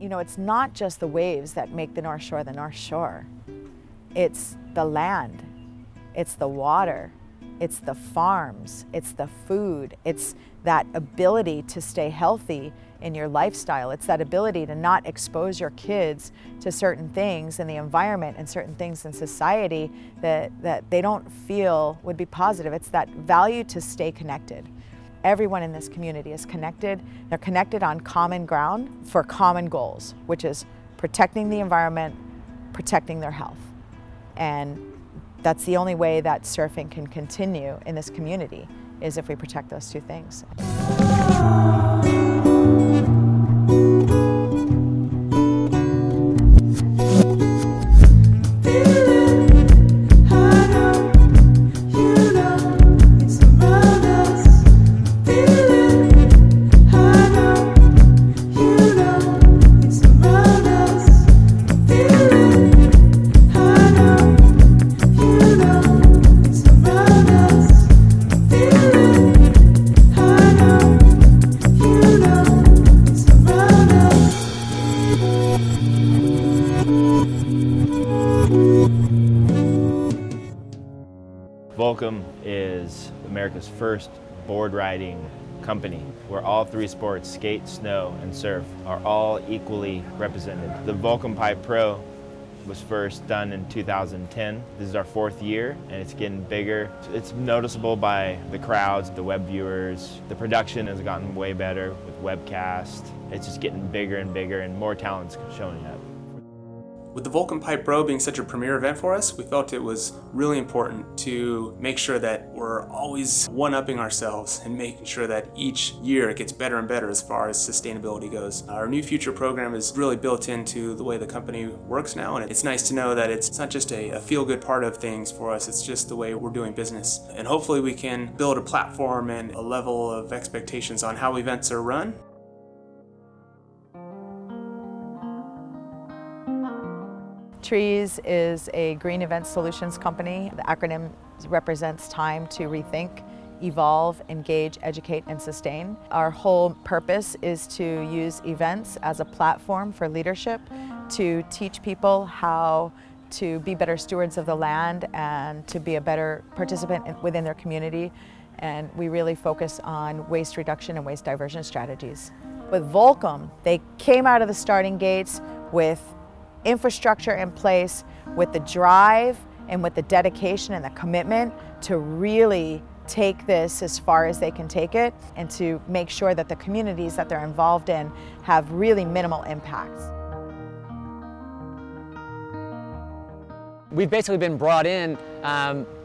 You know, it's not just the waves that make the North Shore. It's the land, it's the water, it's the farms, it's the food, it's that ability to stay healthy in your lifestyle. It's that ability to not expose your kids to certain things in the environment and certain things in society that they don't feel would be positive. It's that value to stay connected. Everyone in this community is connected. They're connected on common ground for common goals, which is protecting the environment, protecting their health. And that's the only way that surfing can continue in this community, is if we protect those two things. Volcom is America's first board riding company where all three sports, skate, snow, and surf, are all equally represented. The Volcom Pipe Pro was first done in 2010. This is our 4th year and it's getting bigger. It's noticeable by the crowds, the web viewers. The production has gotten way better with webcast. It's just getting bigger and bigger and more talent's showing up. With the Volcom Pipe Pro being such a premier event for us, we felt it was really important to make sure that we're always one-upping ourselves and making sure that each year it gets better and better as far as sustainability goes. Our new future program is really built into the way the company works now, and it's nice to know that it's not just a feel-good part of things for us, it's just the way we're doing business. And hopefully we can build a platform and a level of expectations on how events are run. TREES is a green event solutions company. The acronym represents time to rethink, evolve, engage, educate, and sustain. Our whole purpose is to use events as a platform for leadership, to teach people how to be better stewards of the land and to be a better participant within their community. And we really focus on waste reduction and waste diversion strategies. With Volcom, they came out of the starting gates with infrastructure in place, with the drive and with the dedication and the commitment to really take this as far as they can take it and to make sure that the communities that they're involved in have really minimal impacts. We've basically been brought in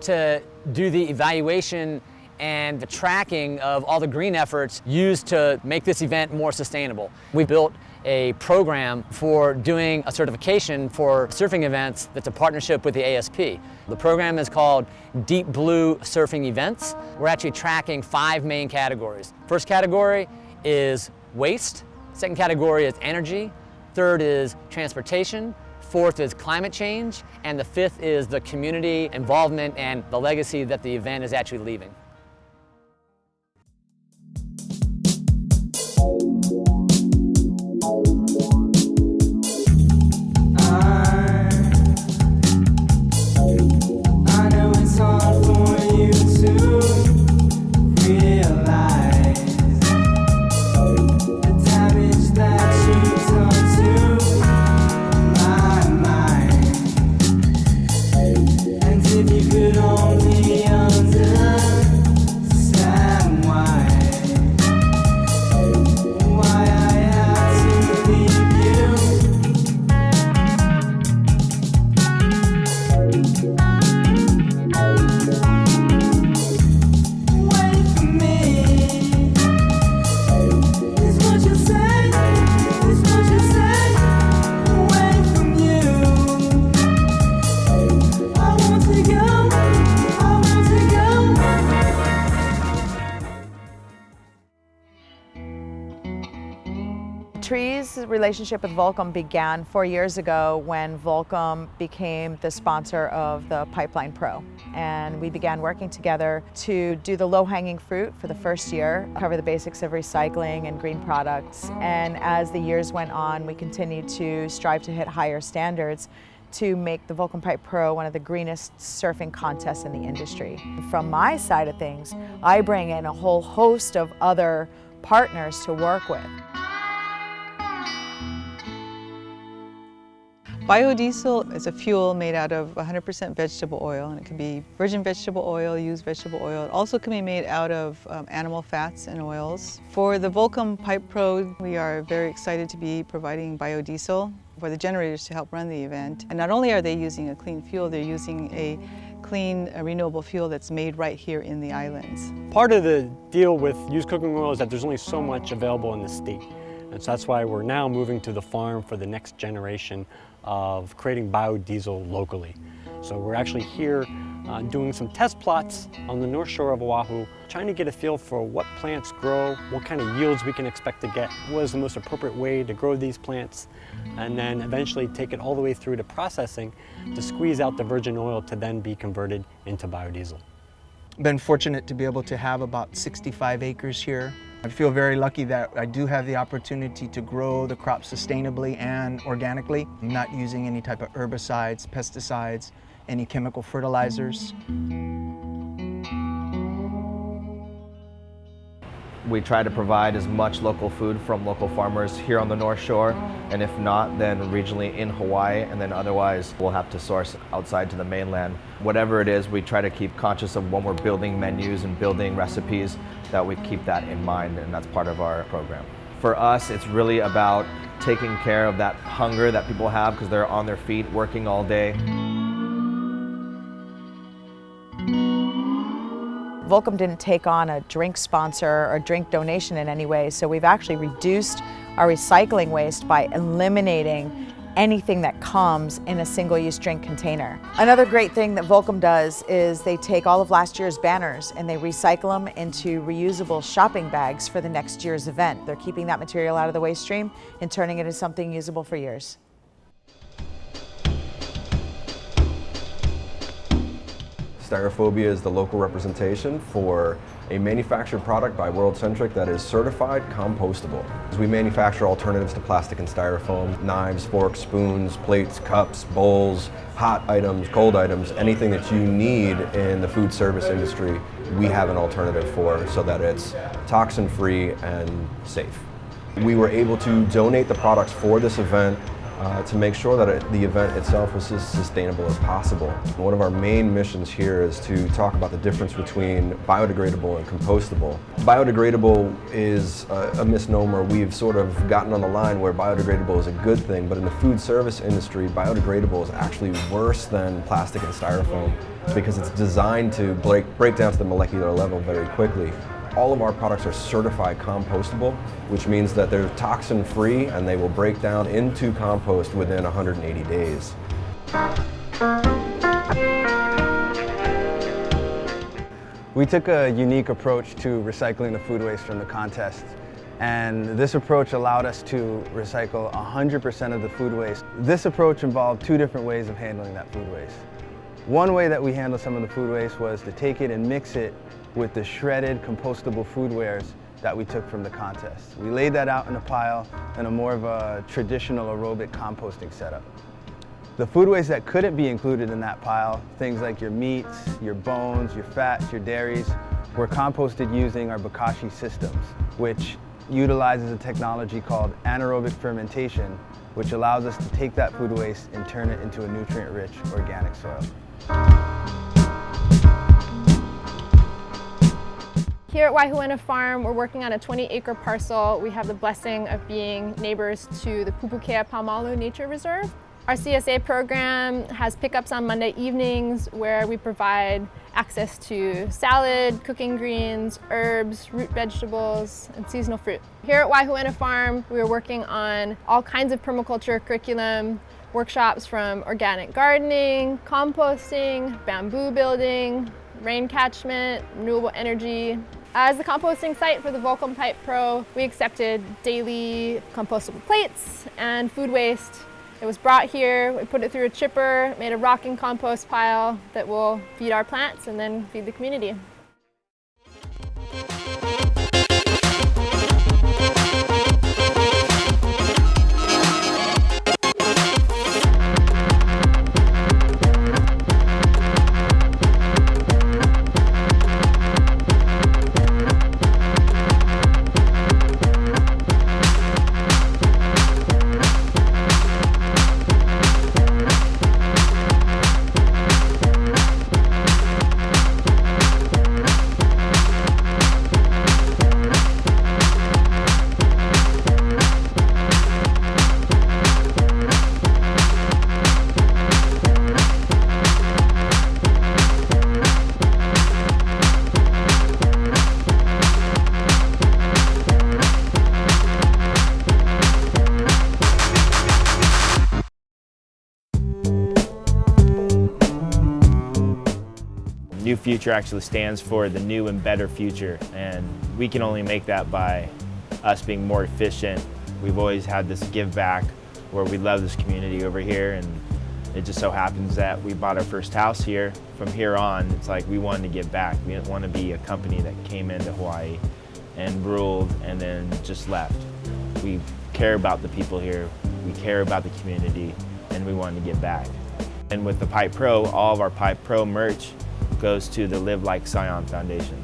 to do the evaluation and the tracking of all the green efforts used to make this event more sustainable. We built a program for doing a certification for surfing events that's a partnership with the ASP. The program is called Deep Blue Surfing Events. We're actually tracking 5 main categories. First category is waste. Second category is energy. Third is transportation. Fourth is climate change. And the 5th is the community involvement and the legacy that the event is actually leaving. If you could only understand Tree's relationship with Volcom began 4 years ago when Volcom became the sponsor of the Pipeline Pro. And we began working together to do the low-hanging fruit for the first year, cover the basics of recycling and green products. And as the years went on, we continued to strive to hit higher standards to make the Volcom Pipe Pro one of the greenest surfing contests in the industry. From my side of things, I bring in a whole host of other partners to work with. Biodiesel is a fuel made out of 100% vegetable oil, and it can be virgin vegetable oil, used vegetable oil. It also can be made out of animal fats and oils. For the Volcom Pipe Pro, we are very excited to be providing biodiesel for the generators to help run the event. And not only are they using a clean fuel, they're using a clean, renewable fuel that's made right here in the islands. Part of the deal with used cooking oil is that there's only so much available in the state. And so that's why we're now moving to the farm for the next generation of creating biodiesel locally. So we're actually here doing some test plots on the north shore of Oahu, trying to get a feel for what plants grow, what kind of yields we can expect to get, what is the most appropriate way to grow these plants, and then eventually take it all the way through to processing to squeeze out the virgin oil to then be converted into biodiesel. Been fortunate to be able to have about 65 acres here. I feel very lucky that I do have the opportunity to grow the crop sustainably and organically, not using any type of herbicides, pesticides, any chemical fertilizers. We try to provide as much local food from local farmers here on the North Shore, and if not, then regionally in Hawaii, and then otherwise we'll have to source outside to the mainland. Whatever it is, we try to keep conscious of when we're building menus and building recipes, that we keep that in mind, and that's part of our program. For us, it's really about taking care of that hunger that people have because they're on their feet working all day. Volcom didn't take on a drink sponsor or drink donation in any way, so we've actually reduced our recycling waste by eliminating anything that comes in a single-use drink container. Another great thing that Volcom does is they take all of last year's banners and they recycle them into reusable shopping bags for the next year's event. They're keeping that material out of the waste stream and turning it into something usable for years. Styrophobia is the local representation for a manufactured product by World Centric that is certified compostable. We manufacture alternatives to plastic and styrofoam, knives, forks, spoons, plates, cups, bowls, hot items, cold items, anything that you need in the food service industry, we have an alternative for so that it's toxin-free and safe. We were able to donate the products for this event to make sure that the event itself was as sustainable as possible. One of our main missions here is to talk about the difference between biodegradable and compostable. Biodegradable is a misnomer. We've sort of gotten on the line where biodegradable is a good thing, but in the food service industry, biodegradable is actually worse than plastic and styrofoam because it's designed to break down to the molecular level very quickly. All of our products are certified compostable, which means that they're toxin-free and they will break down into compost within 180 days. We took a unique approach to recycling the food waste from the contest, and this approach allowed us to recycle 100% of the food waste. This approach involved two different ways of handling that food waste. One way that we handled some of the food waste was to take it and mix it with the shredded compostable foodwares that we took from the contest. We laid that out in a pile in a more of a traditional aerobic composting setup. The food waste that couldn't be included in that pile, things like your meats, your bones, your fats, your dairies, were composted using our Bokashi systems, which utilizes a technology called anaerobic fermentation, which allows us to take that food waste and turn it into a nutrient-rich organic soil. Here at Waihuena Farm, we're working on a 20-acre parcel. We have the blessing of being neighbors to the Pupukea Paumalu Nature Reserve. Our CSA program has pickups on Monday evenings where we provide access to salad, cooking greens, herbs, root vegetables, and seasonal fruit. Here at Waihuena Farm, we are working on all kinds of permaculture curriculum, workshops from organic gardening, composting, bamboo building, rain catchment, renewable energy. As the composting site for the Volcom Pipe Pro, we accepted daily compostable plates and food waste. It was brought here, we put it through a chipper, made a rocking compost pile that will feed our plants and then feed the community. New Future actually stands for the new and better future, and we can only make that by us being more efficient. We've always had this give back where we love this community over here, and it just so happens that we bought our first house here. From here on, it's like we wanted to give back. We didn't want to be a company that came into Hawaii and ruled and then just left. We care about the people here, we care about the community, and we wanted to give back. And with the Pipe Pro, all of our Pipe Pro merch goes to the Live Like Scion Foundation.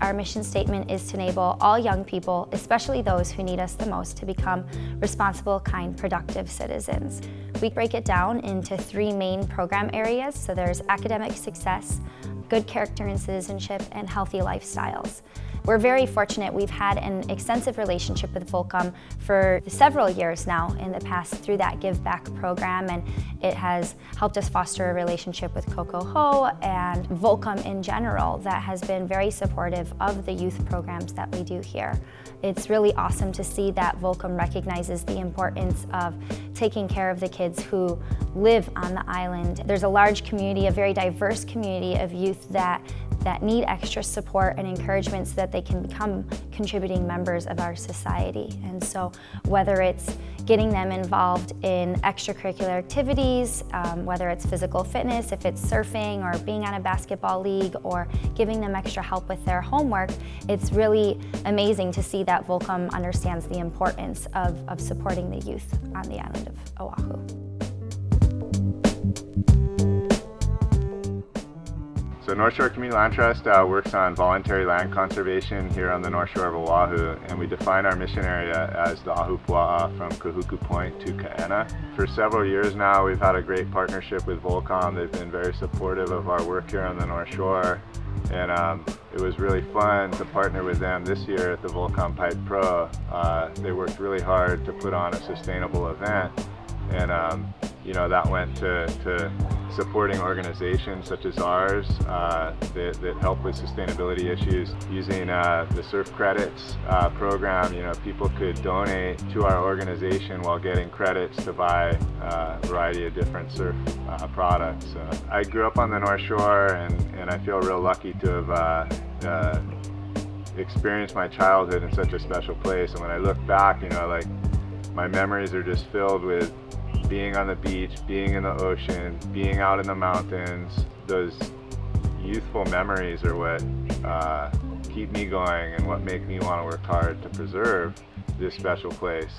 Our mission statement is to enable all young people, especially those who need us the most, to become responsible, kind, productive citizens. We break it down into 3 main program areas. So there's academic success, good character and citizenship, and healthy lifestyles. We're very fortunate. We've had an extensive relationship with Volcom for several years now in the past through that Give Back program, and it has helped us foster a relationship with Coco Ho and Volcom in general that has been very supportive of the youth programs that we do here. It's really awesome to see that Volcom recognizes the importance of taking care of the kids who live on the island. There's a large community, a very diverse community of youth that need extra support and encouragement so that they can become contributing members of our society. And so whether it's getting them involved in extracurricular activities, whether it's physical fitness, if it's surfing or being on a basketball league, or giving them extra help with their homework, it's really amazing to see that Volcom understands the importance of supporting the youth on the island of Oahu. So North Shore Community Land Trust works on voluntary land conservation here on the North Shore of Oahu, and we define our mission area as the Ahupua'a from Kahuku Point to Ka'ena. For several years now, we've had a great partnership with Volcom. They've been very supportive of our work here on the North Shore, and it was really fun to partner with them this year at the Volcom Pipe Pro. They worked really hard to put on a sustainable event, and you know, that went to supporting organizations such as ours that help with sustainability issues. Using the Surf Credits program, you know, people could donate to our organization while getting credits to buy a variety of different surf products. I grew up on the North Shore, and I feel real lucky to have experienced my childhood in such a special place. And when I look back, you know, like, my memories are just filled with being on the beach, being in the ocean, being out in the mountains. Those youthful memories are what keep me going and what make me want to work hard to preserve this special place.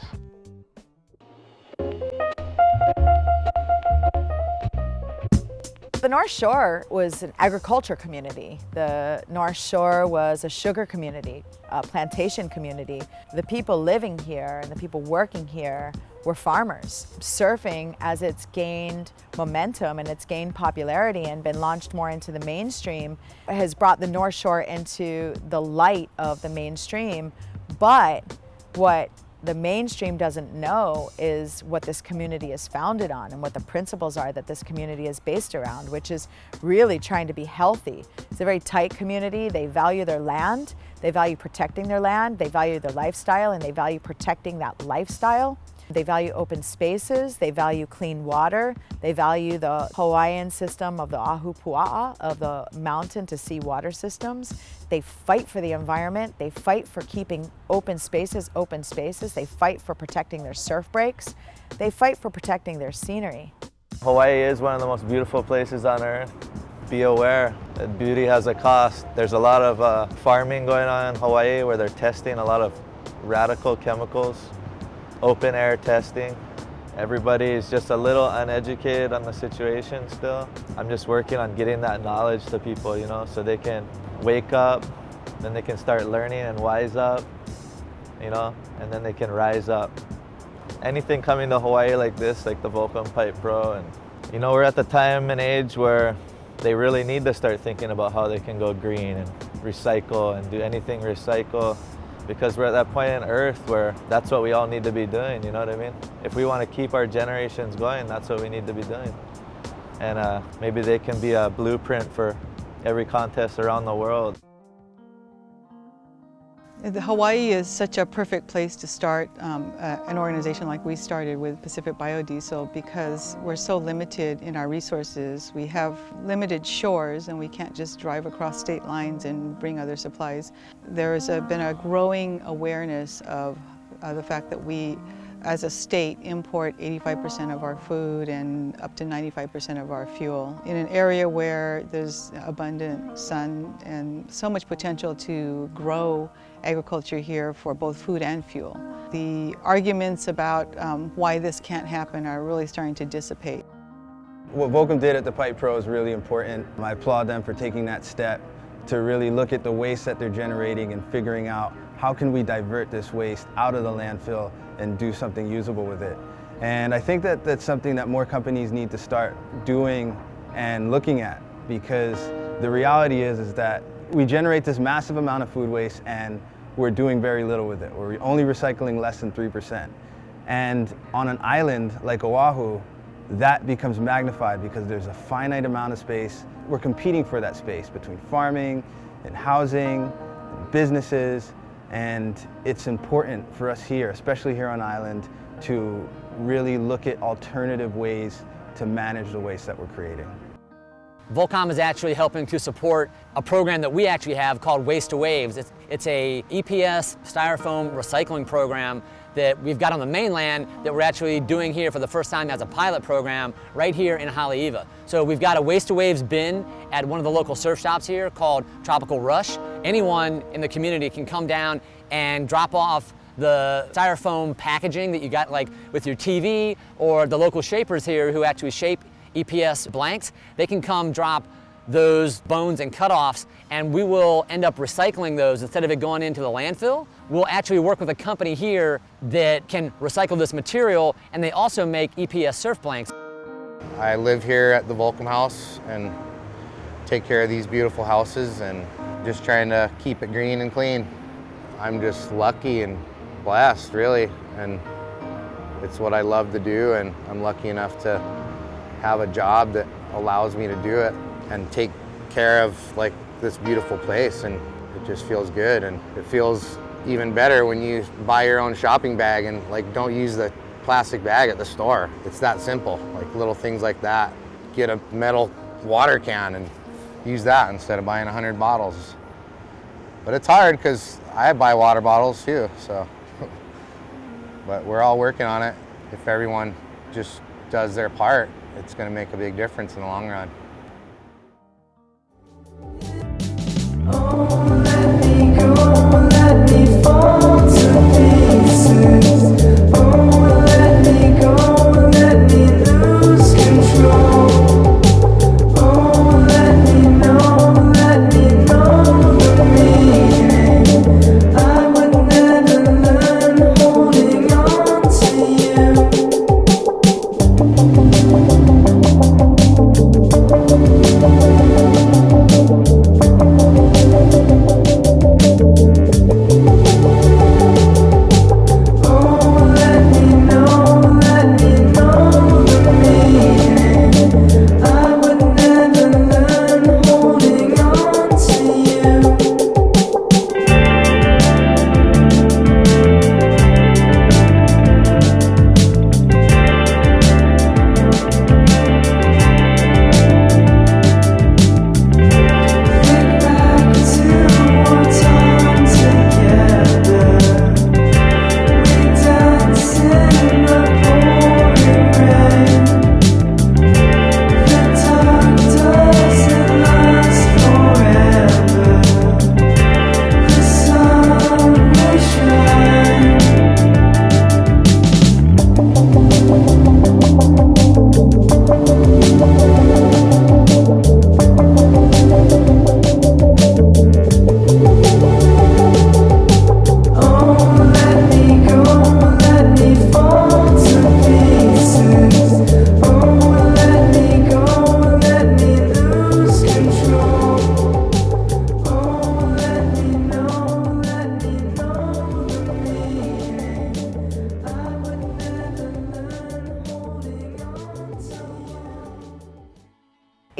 The North Shore was an agriculture community. The North Shore was a sugar community, a plantation community. The people living here and the people working here were farmers. Surfing, as it's gained momentum and it's gained popularity and been launched more into the mainstream, has brought the North Shore into the light of the mainstream. But what the mainstream doesn't know is what this community is founded on and what the principles are that this community is based around, which is really trying to be healthy. It's a very tight community. They value their land, they value protecting their land, they value their lifestyle, and they value protecting that lifestyle. They value open spaces, they value clean water, they value the Hawaiian system of the ahupua'a, of the mountain to sea water systems. They fight for the environment, they fight for keeping open spaces, they fight for protecting their surf breaks, they fight for protecting their scenery. Hawaii is one of the most beautiful places on earth. Be aware that beauty has a cost. There's a lot of farming going on in Hawaii where they're testing a lot of radical chemicals, open air testing. Everybody is just a little uneducated on the situation still. I'm just working on getting that knowledge to people, you know, so they can wake up, then they can start learning and wise up, you know, and then they can rise up. Anything coming to Hawaii like this, like the Volcom Pipe Pro, and you know, we're at the time and age where they really need to start thinking about how they can go green and recycle and do anything recycle, because we're at that point in Earth where that's what we all need to be doing, you know what I mean? If we want to keep our generations going, that's what we need to be doing. And maybe they can be a blueprint for every contest around the world. Hawaii is such a perfect place to start an organization like we started with Pacific Biodiesel, because we're so limited in our resources. We have limited shores and we can't just drive across state lines and bring other supplies. There's been a growing awareness of the fact that we, as a state, import 85% of our food and up to 95% of our fuel in an area where there's abundant sun and so much potential to grow agriculture here for both food and fuel. The arguments about why this can't happen are really starting to dissipate. What Volcom did at the Pipe Pro is really important. I applaud them for taking that step to really look at the waste that they're generating and figuring out how can we divert this waste out of the landfill and do something usable with it. And I think that that's something that more companies need to start doing and looking at, because the reality is that we generate this massive amount of food waste and we're doing very little with it. We're only recycling less than 3%. And on an island like Oahu, that becomes magnified because there's a finite amount of space. We're competing for that space between farming and housing and businesses. And it's important for us here, especially here on island, to really look at alternative ways to manage the waste that we're creating. Volcom is actually helping to support a program that we actually have called Waste to Waves. It's a EPS styrofoam recycling program that we've got on the mainland that we're actually doing here for the first time as a pilot program right here in Haleiwa. So we've got a Waste to Waves bin at one of the local surf shops here called Tropical Rush. Anyone in the community can come down and drop off the styrofoam packaging that you got like with your TV, or the local shapers here who actually shape EPS blanks. They can come drop those bones and cutoffs, and we will end up recycling those. Instead of it going into the landfill, we'll actually work with a company here that can recycle this material, and they also make EPS surf blanks. I live here at the Volcom house and take care of these beautiful houses and just trying to keep it green and clean. I'm just lucky and blessed, really, and it's what I love to do, and I'm lucky enough to have a job that allows me to do it and take care of like this beautiful place, and it just feels good. And it feels even better when you buy your own shopping bag and like don't use the plastic bag at the store. It's that simple, like little things like that. Get a metal water can and use that instead of buying 100 bottles. But it's hard because I buy water bottles too, so. But we're all working on it. If everyone just does their part, it's going to make a big difference in the long run. Oh, let me go, let me fall to pieces. Oh, let me go, let me lose control. Oh, let me know the meaning. I would never learn holding on to you.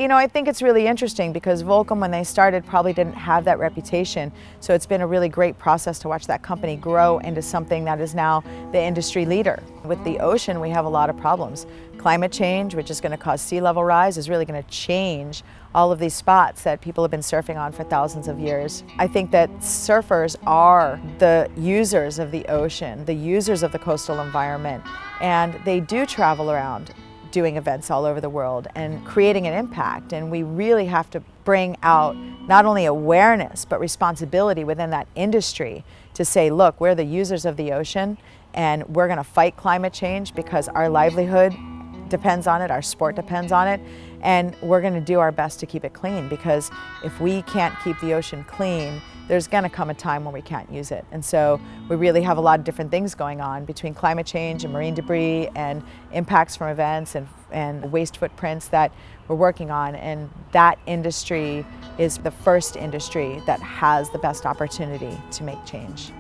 know, I think it's really interesting because Volcom, when they started, probably didn't have that reputation. So it's been a really great process to watch that company grow into something that is now the industry leader. With the ocean, we have a lot of problems. Climate change, which is going to cause sea level rise, is really going to change all of these spots that people have been surfing on for thousands of years. I think that surfers are the users of the ocean, the users of the coastal environment, and they do travel around doing events all over the world and creating an impact. And we really have to bring out not only awareness, but responsibility within that industry to say, look, we're the users of the ocean and we're gonna fight climate change because our livelihood depends on it, our sport depends on it, and we're gonna do our best to keep it clean, because if we can't keep the ocean clean, there's gonna come a time when we can't use it. And so we really have a lot of different things going on between climate change and marine debris and impacts from events and waste footprints that we're working on. And that industry is the first industry that has the best opportunity to make change.